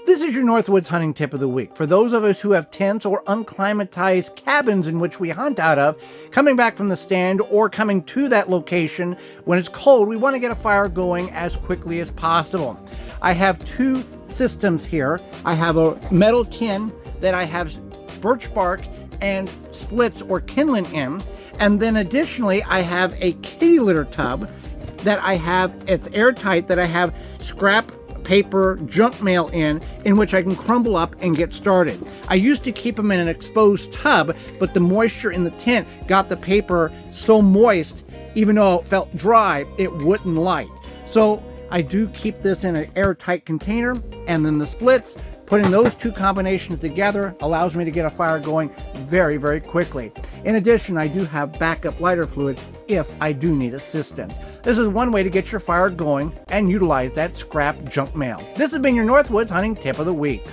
This is your Northwoods hunting tip of the week. For those of us who have tents or unclimatized cabins in which we hunt out of, coming back from the stand or coming to that location when it's cold, we want to get a fire going as quickly as possible. I have two systems here. I have a metal tin that I have birch bark and splits or kindling in, and then additionally I have a kitty litter tub that I have, it's airtight, that I have scrap paper junk mail in which I can crumble up and get started. I used to keep them in an exposed tub, but the moisture in the tent got the paper so moist, even though it felt dry, it wouldn't light. So I do keep this in an airtight container, and then the splits, putting those two combinations together allows me to get a fire going very, very quickly. In addition, I do have backup lighter fluid if I do need assistance. This is one way to get your fire going and utilize that scrap junk mail. This has been your Northwoods Hunting Tip of the Week.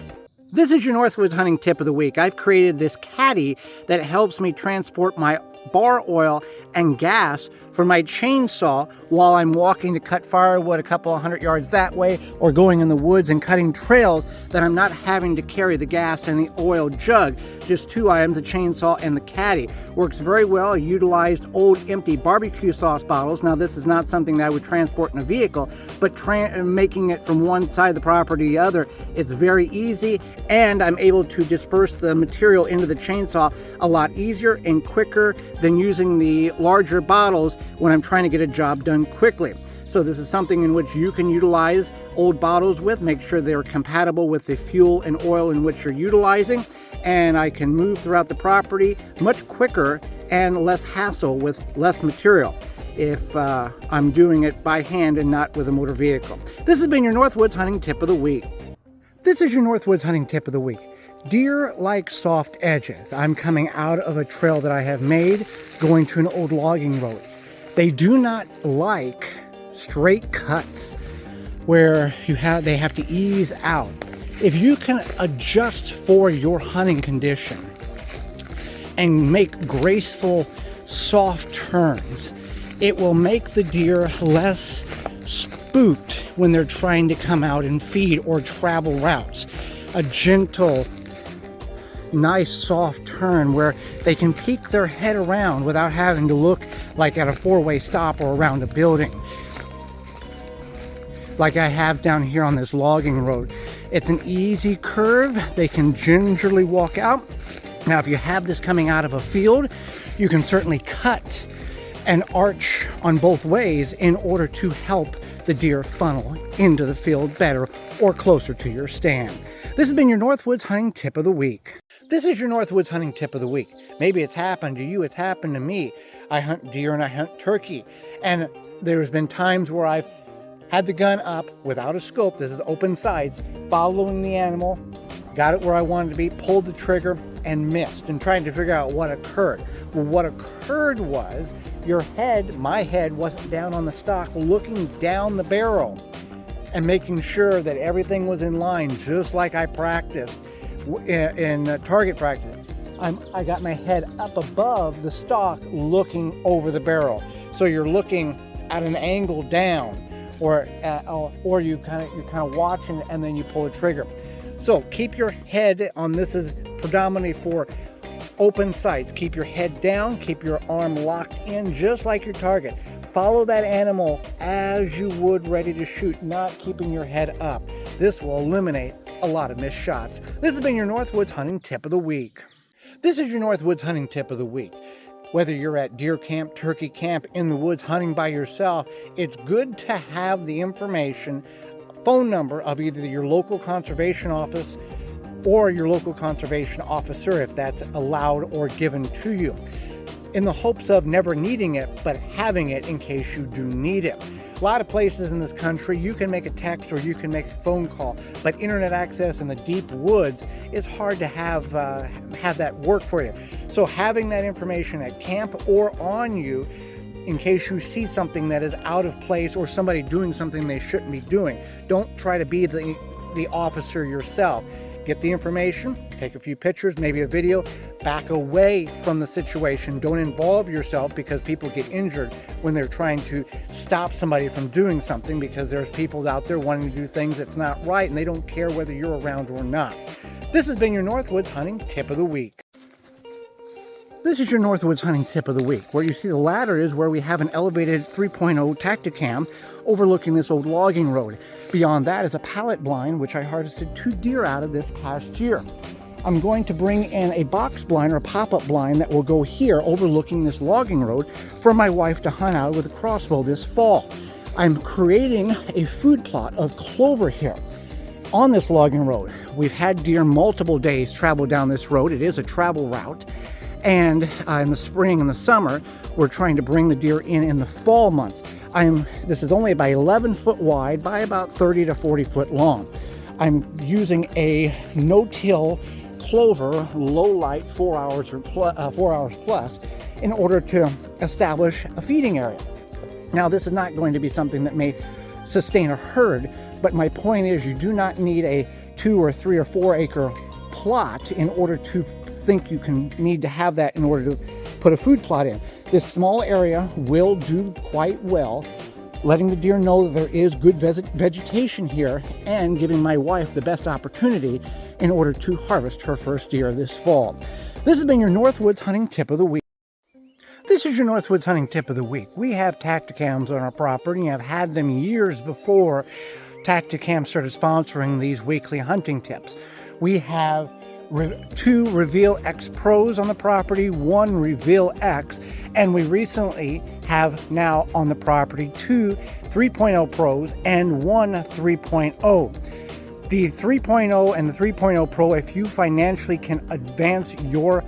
This is your Northwoods Hunting Tip of the Week. I've created this caddy that helps me transport my bar oil and gas for my chainsaw while I'm walking to cut firewood a couple of 100 yards that way, or going in the woods and cutting trails, that I'm not having to carry the gas and the oil jug. Just two items, the chainsaw and the caddy. Works very well. I utilized old empty barbecue sauce bottles. Now this is not something that I would transport in a vehicle, but making it from one side of the property to the other, it's very easy, and I'm able to disperse the material into the chainsaw a lot easier and quicker than using the larger bottles when I'm trying to get a job done quickly. So this is something in which you can utilize old bottles with. Make sure they're compatible with the fuel and oil in which you're utilizing, and I can move throughout the property much quicker and less hassle with less material if I'm doing it by hand and not with a motor vehicle. This has been your Northwoods Hunting Tip of the Week. This is your Northwoods Hunting Tip of the Week. Deer like soft edges. I'm coming out of a trail that I have made, going to an old logging road. They do not like straight cuts where they have to ease out. If you can adjust for your hunting condition and make graceful, soft turns, it will make the deer less spooked when they're trying to come out and feed or travel routes. A gentle, nice soft turn where they can peek their head around without having to look like at a four-way stop or around a building, like I have down here on this logging road. It's an easy curve. They can gingerly walk out. Now if you have this coming out of a field, you can certainly cut an arch on both ways in order to help the deer funnel into the field better or closer to your stand. This has been your Northwoods Hunting Tip of the Week. This is your Northwoods Hunting Tip of the Week. Maybe it's happened to you, it's happened to me. I hunt deer and I hunt turkey, and there's been times where I've had the gun up without a scope, this is open sights, following the animal, got it where I wanted to be, pulled the trigger, and missed, and trying to figure out what occurred. Well, what occurred was my head wasn't down on the stock looking down the barrel and making sure that everything was in line, just like I practiced in target practice. I got my head up above the stock looking over the barrel. So you're looking at an angle down, or you're kind of watching and then you pull the trigger. So keep your head on, this is predominantly for open sights. Keep your head down, keep your arm locked in just like your target. Follow that animal as you would ready to shoot, not keeping your head up. This will eliminate a lot of missed shots. This has been your Northwoods Hunting Tip of the Week. This is your Northwoods Hunting Tip of the Week. Whether you're at deer camp, turkey camp, in the woods hunting by yourself, it's good to have the information, phone number of either your local conservation office or your local conservation officer, if that's allowed or given to you, in the hopes of never needing it, but having it in case you do need it. A lot of places in this country, you can make a text or you can make a phone call, but internet access in the deep woods is hard to have that work for you. So having that information at camp or on you, in case you see something that is out of place or somebody doing something they shouldn't be doing. Don't try to be the officer yourself. Get the information, take a few pictures, maybe a video, back away from the situation. Don't involve yourself, because people get injured when they're trying to stop somebody from doing something, because there's people out there wanting to do things that's not right, and they don't care whether you're around or not. This has been your Northwoods Hunting Tip of the Week. This is your Northwoods Hunting Tip of the Week. Where you see the ladder is where we have an elevated 3.0 Tacticam overlooking this old logging road. Beyond that is a pallet blind, which I harvested 2 deer out of this past year. I'm going to bring in a box blind or a pop-up blind that will go here overlooking this logging road for my wife to hunt out with a crossbow this fall. I'm creating a food plot of clover here on this logging road. We've had deer multiple days travel down this road. It is a travel route. And in the spring and the summer, we're trying to bring the deer in the fall months. This is only about 11 foot wide by about 30 to 40 foot long. I'm using a no-till clover, low light, 4 hours plus, in order to establish a feeding area. Now, this is not going to be something that may sustain a herd, but my point is, you do not need a 2 or 3 or 4 acre plot in order to think you need to have that in order to put a food plot in. This small area will do quite well, letting the deer know that there is good vegetation here, and giving my wife the best opportunity in order to harvest her first deer this fall. This has been your Northwoods Hunting Tip of the Week. This is your Northwoods Hunting Tip of the Week. We have Tacticams on our property and have had them years before Tacticam started sponsoring these weekly hunting tips. We have 2 Reveal X Pros on the property, 1 Reveal X, and we recently have now on the property 2 3.0 Pros and 1 3.0. The 3.0 and the 3.0 Pro, if you financially can advance your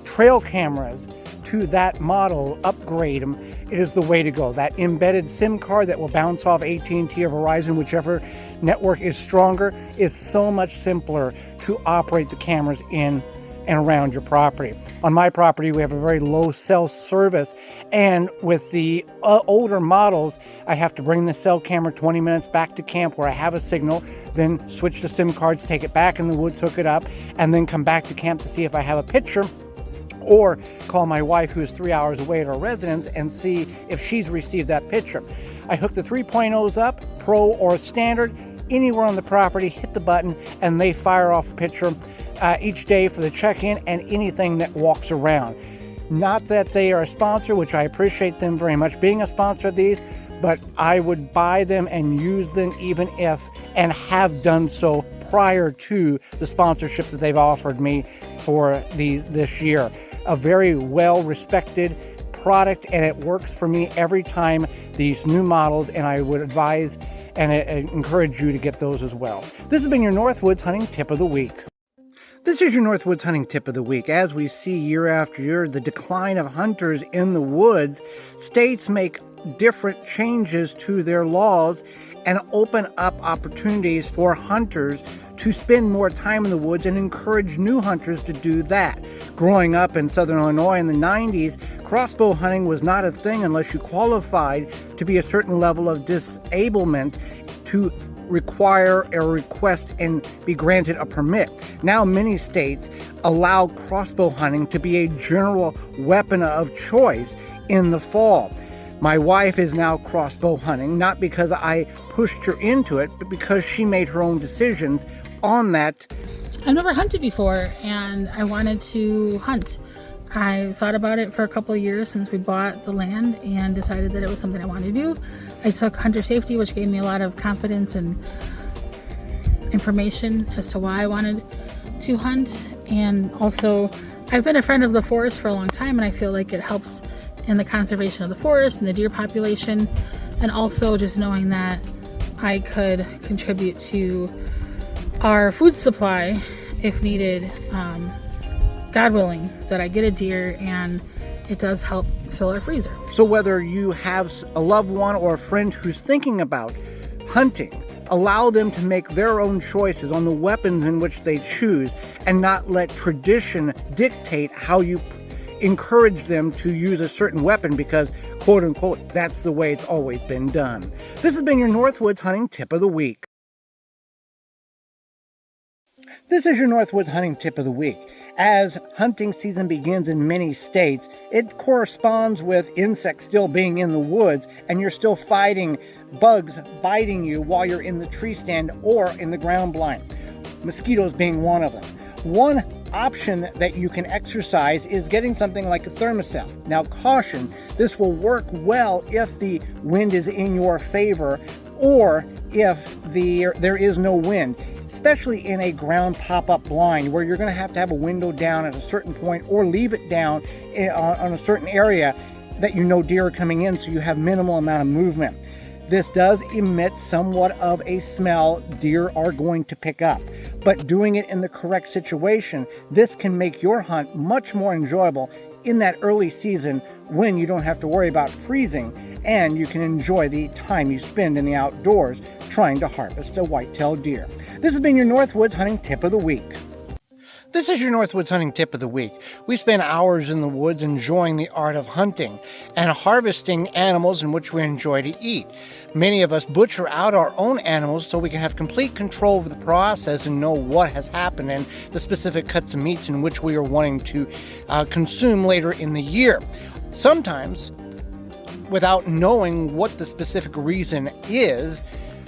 trail cameras to that model, upgrade them, it is the way to go. That embedded SIM card that will bounce off AT&T or Verizon, whichever network is stronger, is so much simpler to operate the cameras in and around your property. On my property, we have a very low cell service, and with the older models, I have to bring the cell camera 20 minutes back to camp where I have a signal, then switch the SIM cards, take it back in the woods, hook it up, and then come back to camp to see if I have a picture, or call my wife, who is 3 hours away at our residence, and see if she's received that picture. I hook the 3.0s up, Pro or Standard, anywhere on the property, hit the button, and they fire off a picture each day for the check-in and anything that walks around. Not that they are a sponsor, which I appreciate them very much being a sponsor of these, but I would buy them and use them even if, and have done so prior to the sponsorship that they've offered me for this year. A very well-respected product, and it works for me every time, these new models, and I would advise and encourage you to get those as well. This has been your Northwoods Hunting Tip of the Week. This is your Northwoods Hunting Tip of the Week. As we see year after year the decline of hunters in the woods, states make different changes to their laws and open up opportunities for hunters to spend more time in the woods, and encourage new hunters to do that. Growing up in Southern Illinois in the 90s, crossbow hunting was not a thing unless you qualified to be a certain level of disablement to require or request and be granted a permit. Now many states allow crossbow hunting to be a general weapon of choice in the fall. My wife is now crossbow hunting, not because I pushed her into it, but because she made her own decisions on that. I've never hunted before, and I wanted to hunt. I thought about it for a couple of years since we bought the land, and decided that it was something I wanted to do. I took hunter safety, which gave me a lot of confidence and information as to why I wanted to hunt. And also, I've been a friend of the forest for a long time, and I feel like it helps in the conservation of the forest and the deer population, and also just knowing that I could contribute to our food supply if needed. God willing, that I get a deer and it does help fill our freezer. So whether you have a loved one or a friend who's thinking about hunting, allow them to make their own choices on the weapons in which they choose, and not let tradition dictate how you encourage them to use a certain weapon, because, quote unquote, that's the way it's always been done. This has been your Northwoods Hunting Tip of the Week. This is your Northwoods hunting tip of the week. As hunting season begins in many states, it corresponds with insects still being in the woods, and you're still fighting bugs biting you while you're in the tree stand or in the ground blind. Mosquitoes being one of them. One option that you can exercise is getting something like a thermocell. Now caution, this will work well if the wind is in your favor or if there is no wind, especially in a ground pop-up blind where you're going to have a window down at a certain point or leave it down on a certain area that you know deer are coming in, so you have minimal amount of movement. This does emit somewhat of a smell deer are going to pick up, but doing it in the correct situation, this can make your hunt much more enjoyable in that early season when you don't have to worry about freezing and you can enjoy the time you spend in the outdoors trying to harvest a white-tailed deer. This has been your Northwoods Hunting Tip of the Week. This is your Northwoods Hunting Tip of the Week. We spend hours in the woods enjoying the art of hunting and harvesting animals in which we enjoy to eat. Many of us butcher out our own animals so we can have complete control of the process and know what has happened and the specific cuts of meats in which we are wanting to consume later in the year. Sometimes, without knowing what the specific reason is,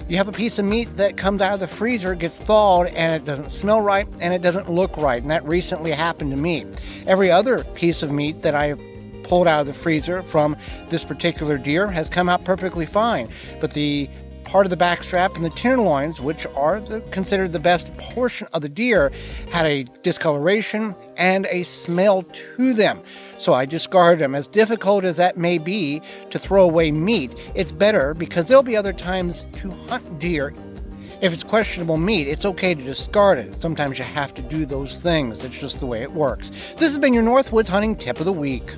you have a piece of meat that comes out of the freezer, gets thawed, and it doesn't smell right, and it doesn't look right, and that recently happened to me. Every other piece of meat that I pulled out of the freezer from this particular deer has come out perfectly fine, but the part of the backstrap and the tenderloins, which are considered the best portion of the deer, had a discoloration and a smell to them. So I discarded them. As difficult as that may be to throw away meat, it's better because there'll be other times to hunt deer. If it's questionable meat, it's okay to discard it. Sometimes you have to do those things. It's just the way it works. This has been your Northwoods Hunting Tip of the Week.